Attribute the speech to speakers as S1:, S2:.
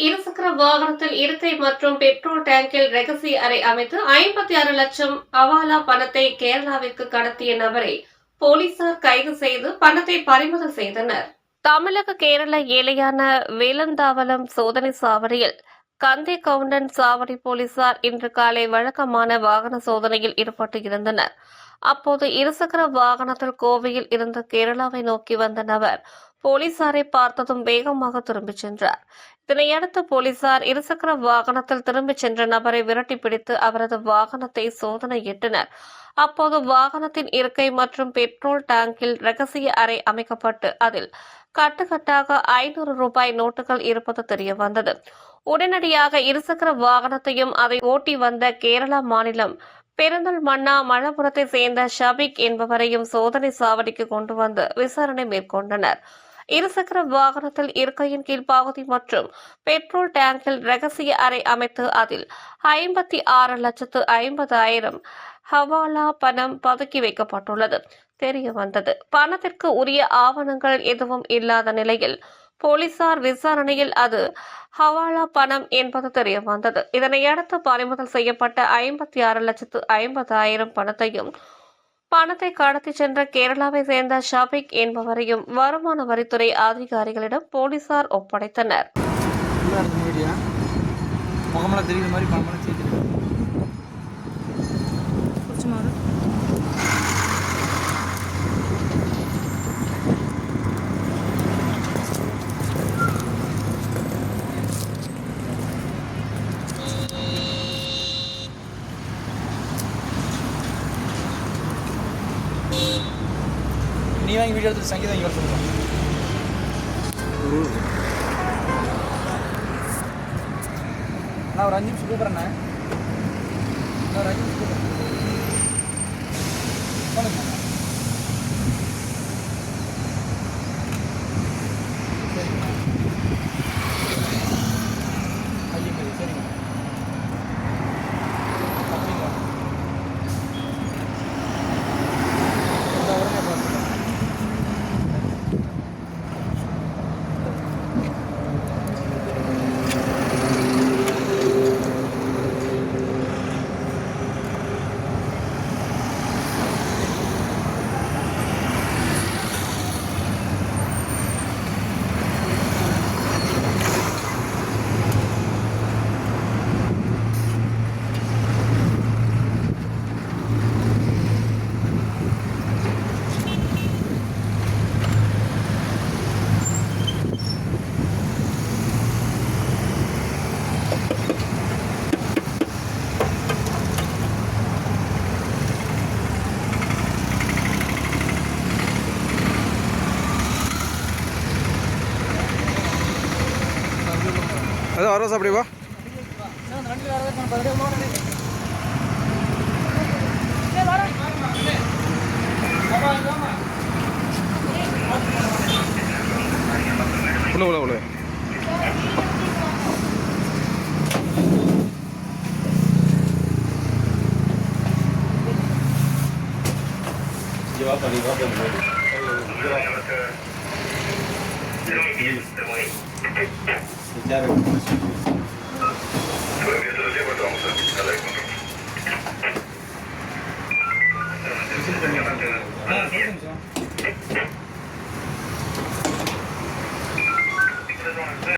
S1: இருசக்கர வாகனத்தில் இருக்கை மற்றும் பெட்ரோல் டேங்கில் ரகசிய அறை அமைத்து 56 லட்சம் ஹவாலா பணத்தை கேரளாவிற்கு கடத்திய நபரை போலீசார் கைது செய்து பணத்தை பறிமுதல் செய்தனர். தமிழக கேரள எல்லையான வேலந்தாவலம் சோதனை சாவடியில் கந்தே கவுண்டன் சாவடி போலீசார் இன்று காலை வழக்கமான வாகன சோதனையில் ஈடுபட்டு இருந்தனர். அப்போது இருசக்கர வாகனத்தில் கோவையில் இருந்து கேரளாவை நோக்கி வந்த நபர் போலீசாரை பார்த்ததும் வேகமாக திரும்பிச் சென்றார். இதனையடுத்து போலீசார் இருசக்கர வாகனத்தில் திரும்பிச் சென்ற நபரை விரட்டி பிடித்து அவரது வாகனத்தை சோதனையிட்டனர். அப்போது வாகனத்தின் இருக்கை மற்றும் பெட்ரோல் டேங்கில் ரகசிய அறை அமைக்கப்பட்டு அதில் கட்டுக்கட்டாக 500 ரூபாய் நோட்டுகள் இருப்பது தெரியவந்தது. உடனடியாக இருசக்கர வாகனத்தையும் அதை ஓட்டி வந்த கேரளா மாநிலம் பெருந்தல்மண்ணா மலப்புரத்தை சேர்ந்த ஷபீக் என்பவரையும் சோதனை சாவடிக்கு கொண்டு வந்து விசாரணை மேற்கொண்டனர். இருசக்கர வாகனத்தில் இருக்கையின் கீழ் பகுதி மற்றும் பெட்ரோல் டேங்கில் ரகசிய அறை அமைத்து அதில் 56,50,000 ஹவாலா பணம் பதுக்கி வைக்கப்பட்டுள்ளது தெரியவந்தது. பணத்திற்கு உரிய ஆவணங்கள் எதுவும் இல்லாத நிலையில் போலீசார் விசாரணையில் அது ஹவாலா பணம் என்பது தெரியவந்தது. இதனையடுத்து பறிமுதல் செய்யப்பட்ட 56,50,000 பணத்தையும் பணத்தை கடத்தி சென்ற கேரளாவை சேர்ந்த ஷபீக் என்பவரையும் வருமான வரித்துறை அதிகாரிகளிடம் போலீசார் ஒப்படைத்தனர்.
S2: நீ வாங்கி வீடியோ எடுத்து சங்கீதம் இங்கே வர சொல்லுங்க. நான் ஒரு 5 நிமிஷம் கூப்பிட்றேண்ணே. நான் ஒரு 5 நிமிஷம் கூப்பிட்றேன். சரிங்க ஐயங்க சரிங்க அப்படிங்களா உடனே பார்த்துக்கலாம்.
S3: அது வர சாப்பிடி வா உள்ள உள்ள உள்ள
S2: Jawab